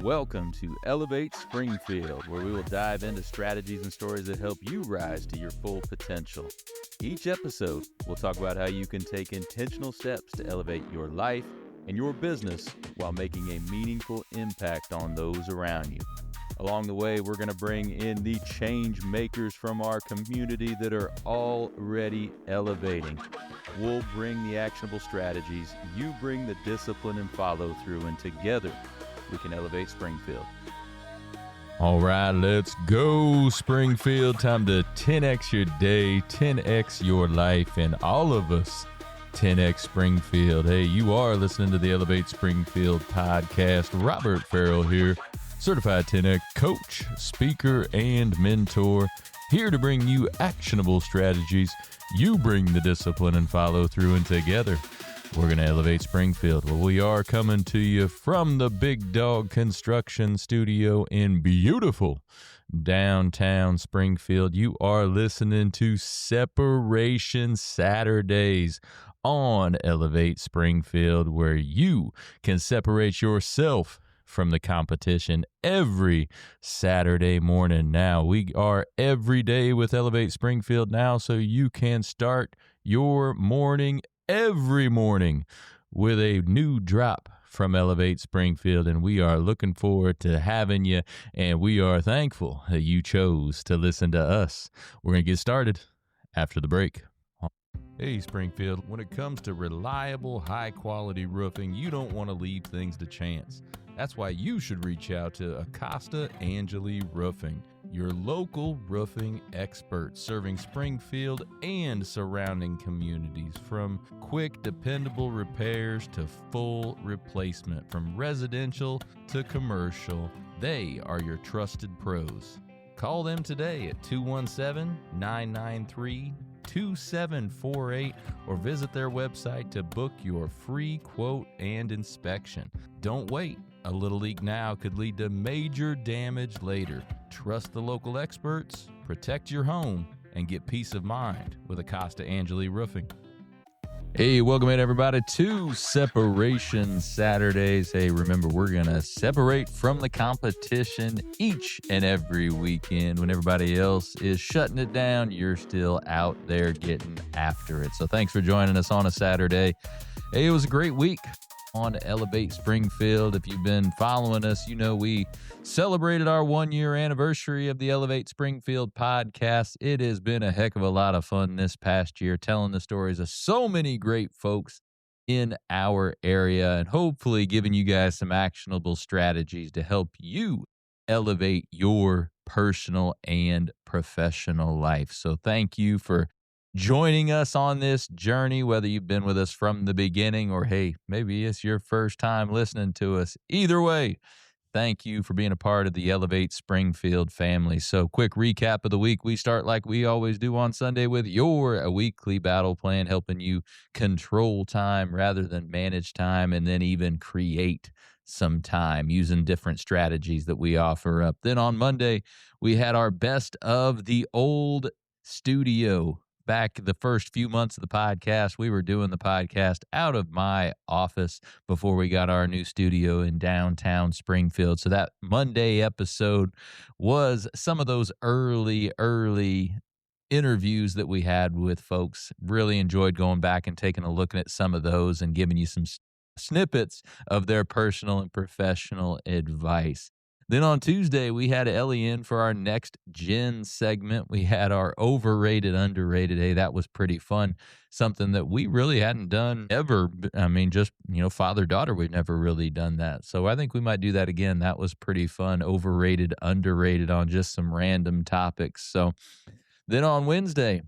Welcome to Elevate Springfield, where we will dive into strategies and stories that help you rise to your full potential. Each episode, we'll talk about how you can take intentional steps to elevate your life and your business while making a meaningful impact on those around you. Along the way, we're going to bring in the change makers from our community that are already elevating. We'll bring the actionable strategies, you bring the discipline and follow through, and together we can elevate Springfield. All right, let's go, Springfield. Time to 10x your day, 10x your life, and all of us 10x Springfield. Hey, you are listening to the Elevate Springfield podcast. Robert Farrell here, certified 10x coach, speaker, and mentor, here to bring you actionable strategies. You bring the discipline and follow through, and together we're going to elevate Springfield. Well, we are coming to you from the Big Dog Construction Studio in beautiful downtown Springfield. You are listening to Separation Saturdays on Elevate Springfield, where you can separate yourself from the competition every Saturday morning. Now, we are every day with Elevate Springfield now, so you can start your morning every morning with a new drop from Elevate Springfield, and we are looking forward to having you, and we are thankful that you chose to listen to us. We're going to get started after the break. Hey, Springfield, when it comes to reliable, high-quality roofing, you don't want to leave things to chance. That's why you should reach out to Acosta Angeli Roofing, your local roofing experts serving Springfield and surrounding communities. From quick, dependable repairs to full replacement, from residential to commercial, they are your trusted pros. Call them today at 217-993-2748 or visit their website to book your free quote and inspection. Don't wait. A little leak now could lead to major damage later. Trust the local experts, protect your home, and get peace of mind with Acosta Angeli Roofing. Hey, welcome in everybody to Separation Saturdays. Hey, remember, we're going to separate from the competition each and every weekend. When everybody else is shutting it down, you're still out there getting after it. So thanks for joining us on a Saturday. Hey, it was a great week on Elevate Springfield. If you've been following us, you know we celebrated our 1-year anniversary of the Elevate Springfield podcast. It has been a heck of a lot of fun this past year, telling the stories of so many great folks in our area and hopefully giving you guys some actionable strategies to help you elevate your personal and professional life. So thank you for joining us on this journey, whether you've been with us from the beginning or, hey, maybe it's your first time listening to us. Either way, thank you for being a part of the Elevate Springfield family. So quick recap of the week. We start like we always do on Sunday with a weekly battle plan, helping you control time rather than manage time, and then even create some time using different strategies that we offer up. Then on Monday, we had our best of the old studio. Back the first few months of the podcast, we were doing the podcast out of my office before we got our new studio in downtown Springfield. So that Monday episode was some of those early interviews that we had with folks. Really enjoyed going back and taking a look at some of those and giving you some snippets of their personal and professional advice. Then on Tuesday, we had Ellie in for our next gen segment. We had our overrated, underrated. Hey, that was pretty fun. Something that we really hadn't done ever. I mean, just, father-daughter, we've never really done that. So I think we might do that again. That was pretty fun. Overrated, underrated on just some random topics. So then on Wednesday,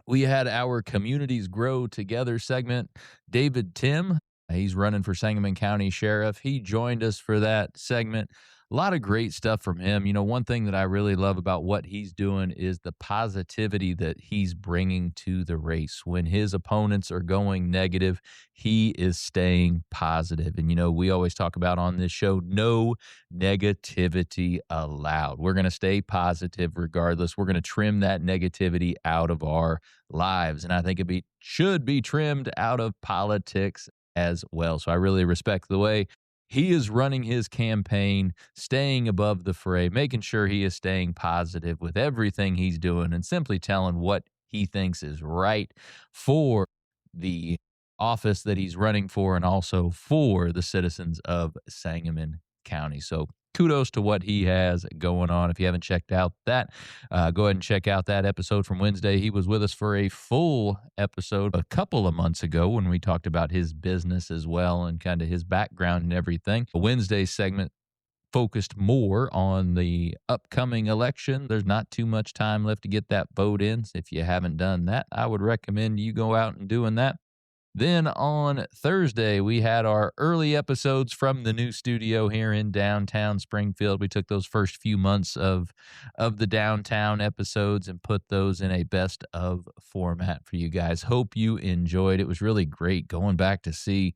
we had our Communities Grow Together segment. David Tim, he's running for Sangamon County Sheriff. He joined us for that segment. A lot of great stuff from him. One thing that I really love about what he's doing is the positivity that he's bringing to the race. When his opponents are going negative, he is staying positive. And, we always talk about on this show, no negativity allowed. We're going to stay positive regardless. We're going to trim that negativity out of our lives. And I think it should be trimmed out of politics as well. So I really respect the way He is running his campaign, staying above the fray, making sure he is staying positive with everything he's doing and simply telling what he thinks is right for the office that he's running for and also for the citizens of Sangamon County. So kudos to what he has going on. If you haven't checked out that, go ahead and check out that episode from Wednesday. He was with us for a full episode a couple of months ago when we talked about his business as well and kind of his background and everything. The Wednesday segment focused more on the upcoming election. There's not too much time left to get that vote in. If you haven't done that, I would recommend you go out and doing that. Then on Thursday, we had our early episodes from the new studio here in downtown Springfield. We took those first few months of the downtown episodes and put those in a best of format for you guys. Hope you enjoyed. It was really great going back to see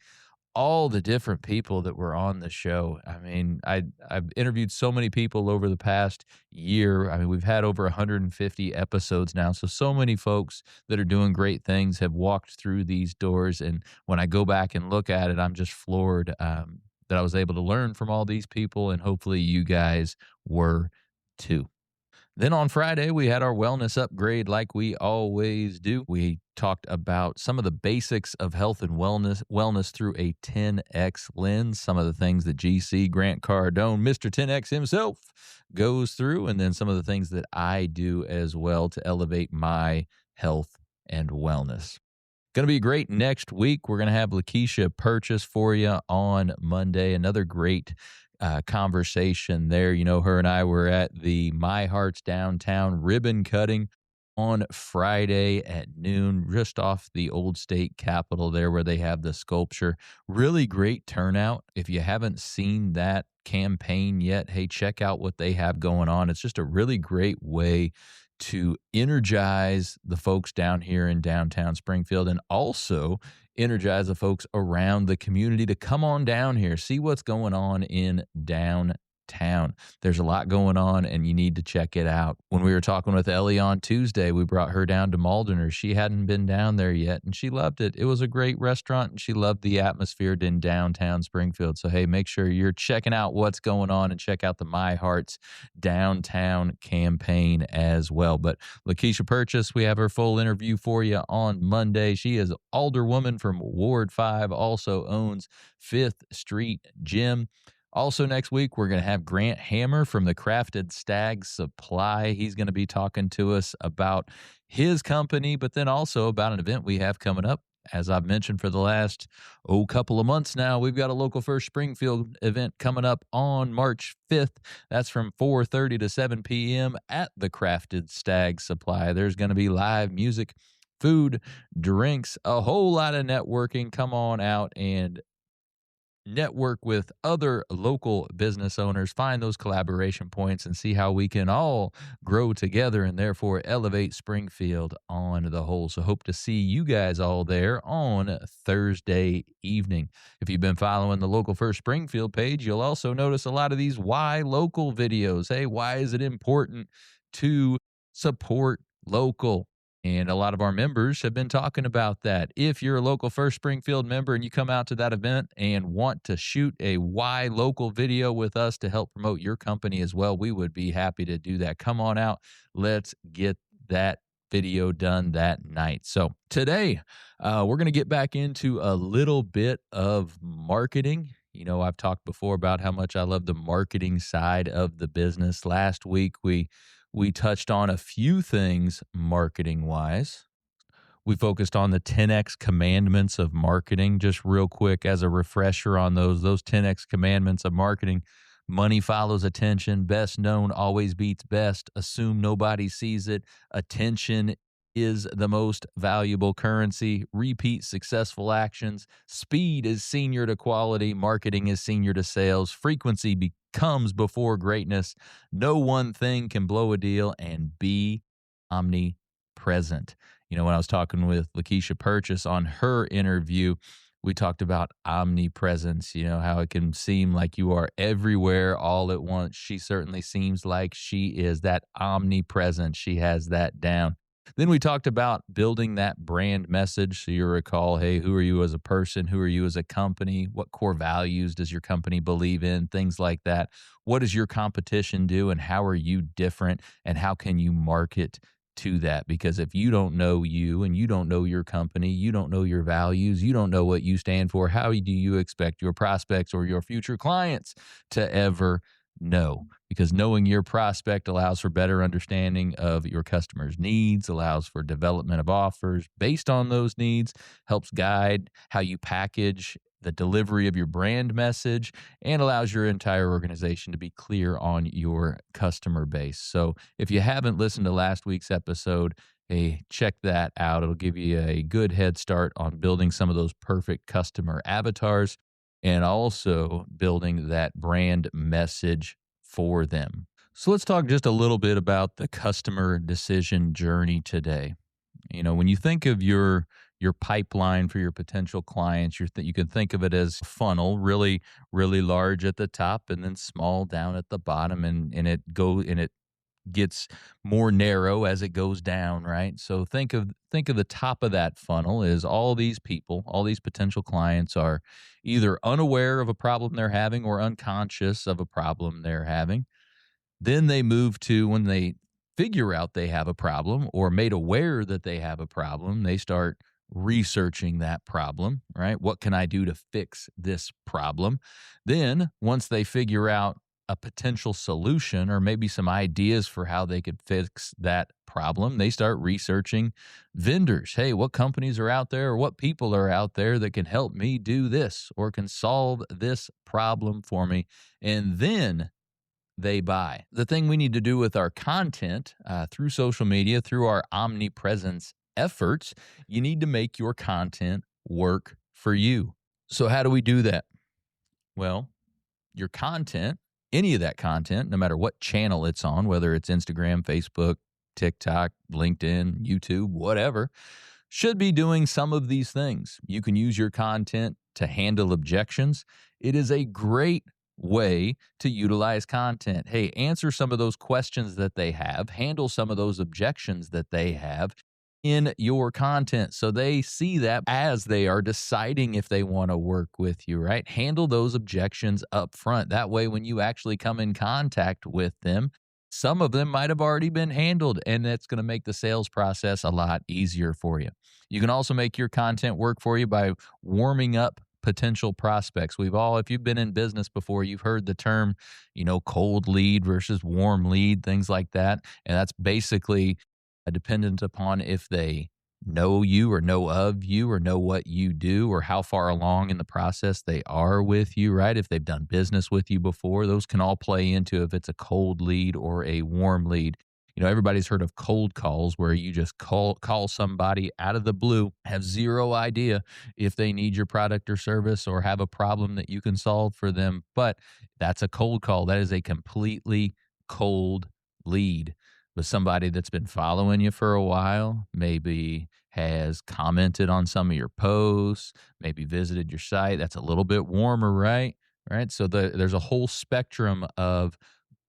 all the different people that were on the show. I mean, I've interviewed so many people over the past year. I mean, we've had over 150 episodes now. So many folks that are doing great things have walked through these doors. And when I go back and look at it, I'm just floored that I was able to learn from all these people. And hopefully you guys were too. Then on Friday, we had our wellness upgrade like we always do. We talked about some of the basics of health and wellness through a 10X lens, some of the things that GC Grant Cardone, Mr. 10X himself, goes through, and then some of the things that I do as well to elevate my health and wellness. Going to be great next week. We're going to have Lakeisha Purchase for you on Monday. Another great conversation there. You know, her and I were at the My Hearts Downtown ribbon cutting on Friday at noon, just off the old state capitol there where they have the sculpture. Really great turnout. If you haven't seen that campaign yet, hey, check out what they have going on. It's just a really great way to energize the folks down here in downtown Springfield and also energize the folks around the community to come on down here, see what's going on in downtown. There's a lot going on and you need to check it out. When we were talking with Ellie on Tuesday, we brought her down to Maldener. She hadn't been down there yet and she loved it. It was a great restaurant and she loved the atmosphere in downtown Springfield. So, hey, make sure you're checking out what's going on and check out the My Hearts Downtown campaign as well. But Lakeisha Purchase, we have her full interview for you on Monday. She is alderwoman from Ward 5, also owns 5th Street Gym. Also next week, we're going to have Grant Hammer from the Crafted Stag Supply. He's going to be talking to us about his company, but then also about an event we have coming up. As I've mentioned for the last, couple of months now, we've got a Local First Springfield event coming up on March 5th. That's from 4:30 to 7 p.m. at the Crafted Stag Supply. There's going to be live music, food, drinks, a whole lot of networking. Come on out and network with other local business owners, find those collaboration points and see how we can all grow together and therefore elevate Springfield on the whole. So hope to see you guys all there on Thursday evening. If you've been following the Local First Springfield page, you'll also notice a lot of these why local videos. Hey, why is it important to support local? And a lot of our members have been talking about that. If you're a Local First Springfield member and you come out to that event and want to shoot a why local video with us to help promote your company as well, we would be happy to do that. Come on out. Let's get that video done that night. So today, we're going to get back into a little bit of marketing. You know, I've talked before about how much I love the marketing side of the business. Last week, we touched on a few things marketing-wise. We focused on the 10X commandments of marketing. Just real quick as a refresher on those 10X commandments of marketing. Money follows attention. Best known always beats best. Assume nobody sees it. Attention is the most valuable currency. Repeat successful actions. Speed is senior to quality. Marketing is senior to sales. Frequency comes before greatness. No one thing can blow a deal, and be omnipresent. You know, when I was talking with Lakeisha Purchase on her interview, we talked about omnipresence, you know, how it can seem like you are everywhere all at once. She certainly seems like she is that omnipresent. She has that down. Then we talked about building that brand message. So you recall, hey, who are you as a person? Who are you as a company? What core values does your company believe in? Things like that. What does your competition do? And how are you different? And how can you market to that? Because if you don't know you and you don't know your company, you don't know your values, you don't know what you stand for, how do you expect your prospects or your future clients to ever know? Because knowing your prospect allows for better understanding of your customer's needs, allows for development of offers based on those needs, helps guide how you package the delivery of your brand message, and allows your entire organization to be clear on your customer base. So if you haven't listened to last week's episode, hey, check that out. It'll give you a good head start on building some of those perfect customer avatars and also building that brand message for them. So let's talk just a little bit about the customer decision journey today. You know, when you think of your pipeline for your potential clients, you can think of it as a funnel, really large at the top and then small down at the bottom, and it gets more narrow as it goes down, right? So think of the top of that funnel is all these people, all these potential clients are either unaware of a problem they're having or unconscious of a problem they're having. Then they move to when they figure out they have a problem or made aware that they have a problem, they start researching that problem, right? What can I do to fix this problem? Then, once they figure out a potential solution or maybe some ideas for how they could fix that problem, they start researching vendors. Hey, what companies are out there or what people are out there that can help me do this or can solve this problem for me? And then they buy. The thing we need to do with our content through social media, through our omnipresence efforts, you need to make your content work for you. So, how do we do that? Well, your content, any of that content, no matter what channel it's on, whether it's Instagram, Facebook, TikTok, LinkedIn, YouTube, whatever, should be doing some of these things. You can use your content to handle objections. It is a great way to utilize content. Hey, answer some of those questions that they have, handle some of those objections that they have in your content. So they see that as they are deciding if they want to work with you, right? Handle those objections up front. That way, when you actually come in contact with them, some of them might have already been handled, and that's going to make the sales process a lot easier for you. You can also make your content work for you by warming up potential prospects. If you've been in business before, you've heard the term, cold lead versus warm lead, things like that. And that's basically dependent upon if they know you or know of you or know what you do or how far along in the process they are with you, right? If they've done business with you before, those can all play into if it's a cold lead or a warm lead. Everybody's heard of cold calls where you just call somebody out of the blue, have zero idea if they need your product or service or have a problem that you can solve for them. But that's a cold call. That is a completely cold lead. But somebody that's been following you for a while, maybe has commented on some of your posts, maybe visited your site. That's a little bit warmer, right? Right. So there's a whole spectrum of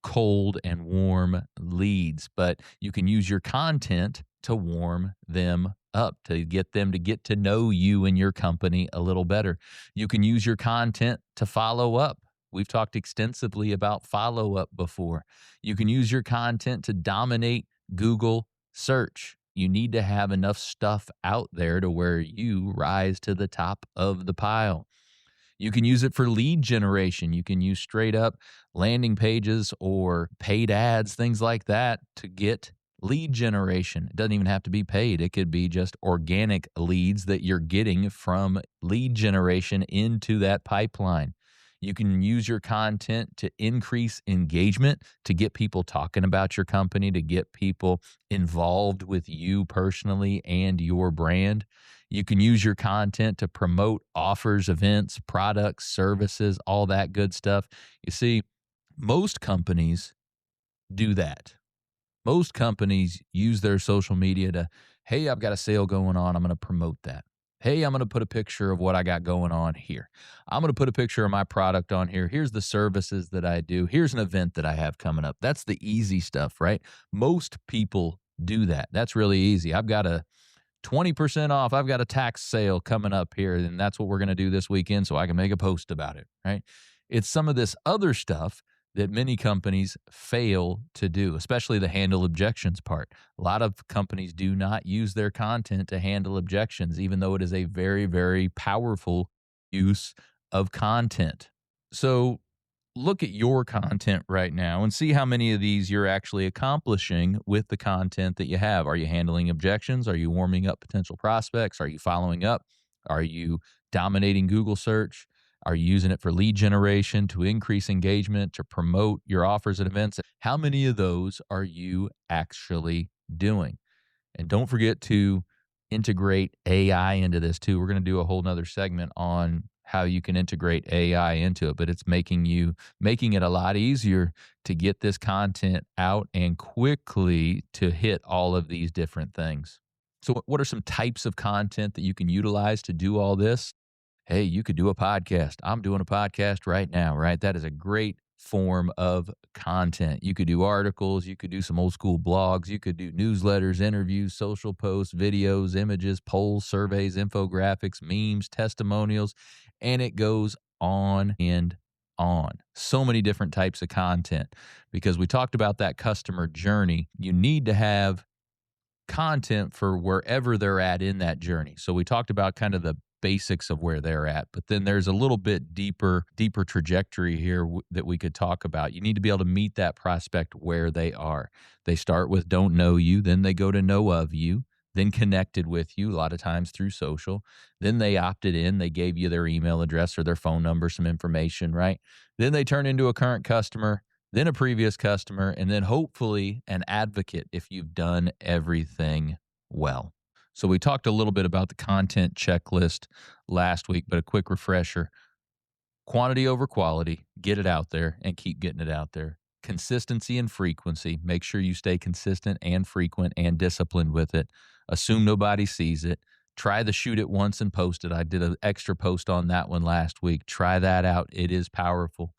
cold and warm leads, but you can use your content to warm them up, to get them to get to know you and your company a little better. You can use your content to follow up. We've talked extensively about follow up before. You can use your content to dominate Google search. You need to have enough stuff out there to where you rise to the top of the pile. You can use it for lead generation. You can use straight up landing pages or paid ads, things like that to get lead generation. It doesn't even have to be paid. It could be just organic leads that you're getting from lead generation into that pipeline. You can use your content to increase engagement, to get people talking about your company, to get people involved with you personally and your brand. You can use your content to promote offers, events, products, services, all that good stuff. You see, most companies do that. Most companies use their social media to, hey, I've got a sale going on. I'm going to promote that. Hey, I'm going to put a picture of what I got going on here. I'm going to put a picture of my product on here. Here's the services that I do. Here's an event that I have coming up. That's the easy stuff, right? Most people do that. That's really easy. I've got a 20% off. I've got a tax sale coming up here, and that's what we're going to do this weekend so I can make a post about it, right? It's some of this other stuff that many companies fail to do, especially the handle objections part. A lot of companies do not use their content to handle objections, even though it is a very, very powerful use of content. So look at your content right now and see how many of these you're actually accomplishing with the content that you have. Are you handling objections? Are you warming up potential prospects? Are you following up? Are you dominating Google search? Are you using it for lead generation, to increase engagement, to promote your offers at events? How many of those are you actually doing? And don't forget to integrate AI into this too. We're going to do a whole nother segment on how you can integrate AI into it, but it's making it a lot easier to get this content out and quickly to hit all of these different things. So what are some types of content that you can utilize to do all this? Hey, you could do a podcast. I'm doing a podcast right now, right? That is a great form of content. You could do articles, you could do some old school blogs, you could do newsletters, interviews, social posts, videos, images, polls, surveys, infographics, memes, testimonials, and it goes on and on. So many different types of content because we talked about that customer journey. You need to have content for wherever they're at in that journey. So we talked about kind of the basics of where they're at, but then there's a little bit deeper trajectory here that we could talk about. You need to be able to meet that prospect where they are. They start with don't know you, then they go to know of you, then connected with you, a lot of times through social. Then they opted in, they gave you their email address or their phone number, some information, right? Then they turn into a current customer, then a previous customer, and then hopefully an advocate if you've done everything well. So we talked a little bit about the content checklist last week, but a quick refresher. Quantity over quality, get it out there and keep getting it out there. Consistency and frequency, make sure you stay consistent and frequent and disciplined with it. Assume nobody sees it. Try the shoot it once and post it. I did an extra post on that one last week. Try that out. It is powerful.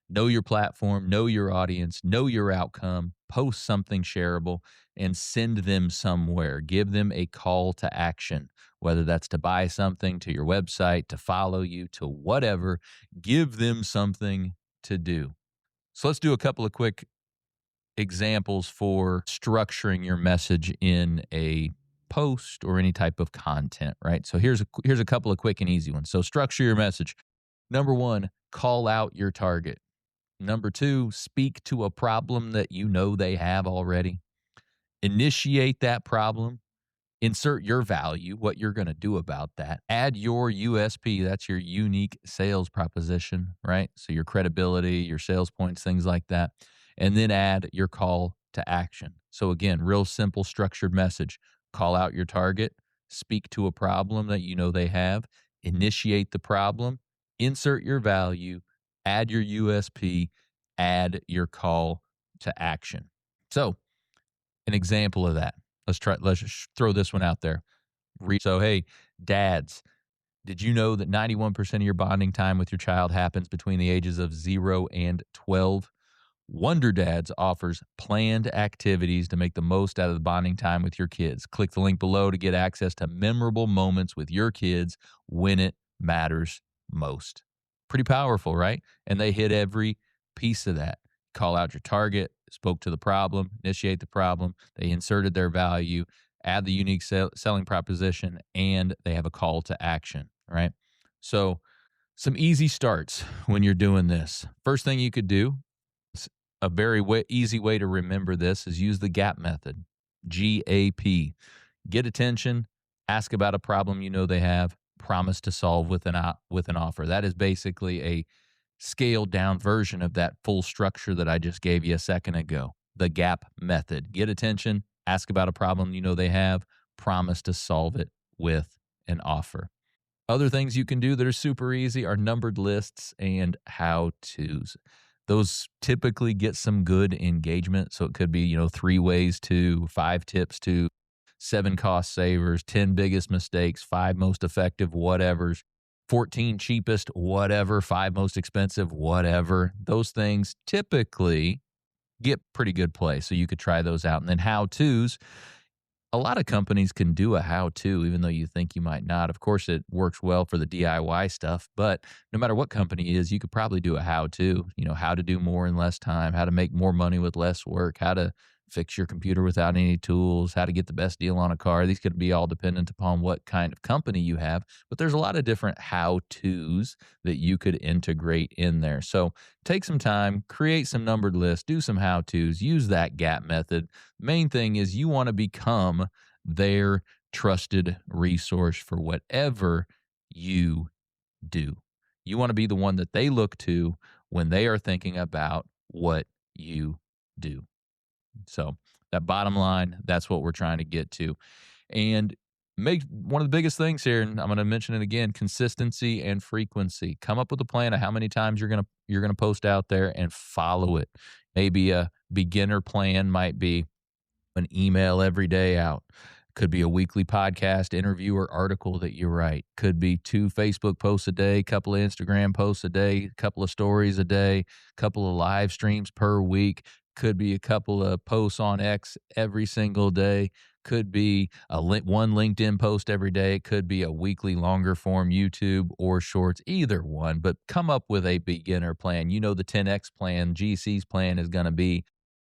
Know your platform, know your audience, know your outcome, post something shareable, and send them somewhere. Give them a call to action, whether that's to buy something, to your website, to follow you, to whatever. Give them something to do. So let's do a couple of quick examples for structuring your message in a post or any type of content, right? So here's a couple of quick and easy ones. So structure your message. Number one, call out your target. Number two, speak to a problem that you know they have already. Initiate that problem. Insert your value, what you're going to do about that. Add your USP, that's your unique sales proposition, right? So your credibility, your sales points, things like that. And then add your call to action. So again, real simple structured message. Call out your target, speak to a problem that you know they have, initiate the problem, insert your value, add your USP, add your call to action. So an example of that. Let's just throw this one out there. So, hey, dads, did you know that 91% of your bonding time with your child happens between the ages of 0 and 12? Wonder Dads offers planned activities to make the most out of the bonding time with your kids. Click the link below to get access to memorable moments with your kids when it matters most. Pretty powerful, right? And they hit every piece of that. Call out your target, spoke to the problem, initiate the problem, they inserted their value, add the unique selling proposition, and they have a call to action, right? So some easy starts when you're doing this. First thing you could do, a very easy way to remember this, is use the GAP method, GAP. Get attention, ask about a problem you know they have, promise to solve with an offer. That is basically a scaled down version of that full structure that I just gave you a second ago. The GAP method. Get attention, ask about a problem you know they have, promise to solve it with an offer. Other things you can do that are super easy are numbered lists and how-tos. Those typically get some good engagement. So it could be, 3 ways to, 5 tips to, 7 cost savers, 10 biggest mistakes, 5 most effective whatevers, 14 cheapest whatever, 5 most expensive whatever. Those things typically get pretty good play. So you could try those out. And then how-tos, A lot of companies can do a how-to, even though you think you might not. Of course, it works well for the DIY stuff, but no matter what company it is, you could probably do a how-to, how to do more in less time, how to make more money with less work, how to fix your computer without any tools, how to get the best deal on a car. These could be all dependent upon what kind of company you have, but there's a lot of different how-tos that you could integrate in there. So take some time, create some numbered lists, do some how-tos, use that gap method. Main thing is you want to become their trusted resource for whatever you do. You want to be the one that they look to when they are thinking about what you do. So that bottom line, that's what we're trying to get to. And make one of the biggest things here, and I'm going to mention it again, consistency and frequency. Come up with a plan of how many times you're going to post out there and follow it. Maybe a beginner plan might be an email every day out. Could be a weekly podcast interview or article that you write. Could be 2 Facebook posts a day, a couple of Instagram posts a day, a couple of stories a day, a couple of live streams per week. Could be a couple of posts on X every single day. Could be one LinkedIn post every day. It could be a weekly longer form YouTube or shorts, either one. But come up with a beginner plan. The 10X plan, GC's plan is going to be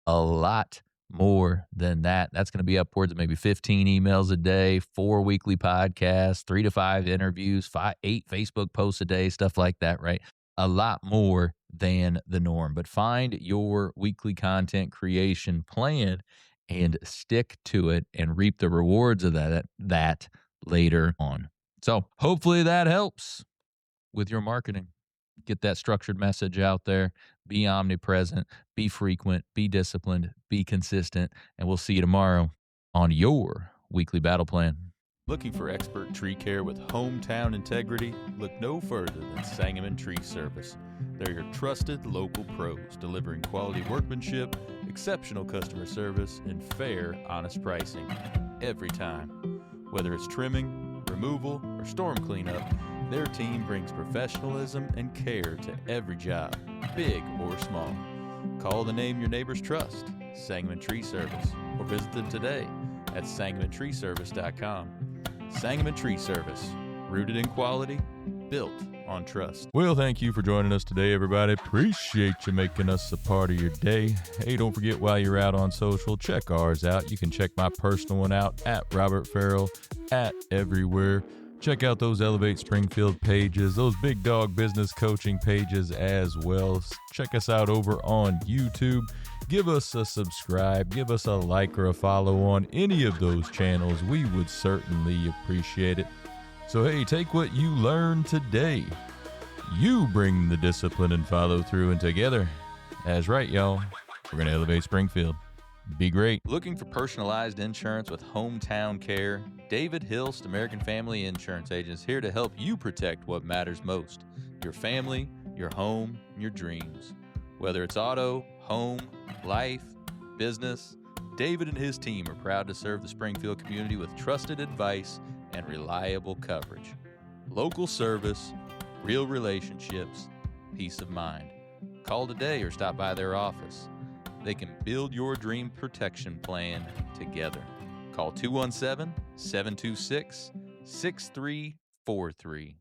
a lot more than that. That's going to be upwards of maybe 15 emails a day, 4 weekly podcasts, 3 to 5 interviews, 8 Facebook posts a day, stuff like that, right? A lot more than the norm. But find your weekly content creation plan and stick to it and reap the rewards of that later on. So hopefully that helps with your marketing. Get that structured message out there. Be omnipresent, be frequent, be disciplined, be consistent, and we'll see you tomorrow on your weekly battle plan. Looking for expert tree care with hometown integrity? Look no further than Sangamon Tree Service. They're your trusted local pros, delivering quality workmanship, exceptional customer service, and fair, honest pricing every time. Whether it's trimming, removal, or storm cleanup, their team brings professionalism and care to every job, big or small. Call the name your neighbors trust, Sangamon Tree Service, or visit them today at sangamontreeservice.com. Sangamon Tree Service, rooted in quality, built on trust. Well, thank you for joining us today, everybody. Appreciate you making us a part of your day. Hey, don't forget, while you're out on social, check ours out. You can check my personal one out at Robert Farrell at everywhere. Check out those Elevate Springfield pages, those Big Dog Business Coaching pages as well. Check us out over on YouTube. Give us a subscribe, give us a like or a follow on any of those channels. We would certainly appreciate it. So hey, take what you learned today. You bring the discipline and follow through, and together, that's right, y'all, we're going to elevate Springfield. Be great. Looking for personalized insurance with hometown care? David Hilst, American Family Insurance Agents, here to help you protect what matters most: your family, your home, and your dreams. Whether it's auto, home, life, business, David and his team are proud to serve the Springfield community with trusted advice and reliable coverage. Local service, real relationships, peace of mind. Call today or stop by their office. They can build your dream protection plan together. Call 217-726-6343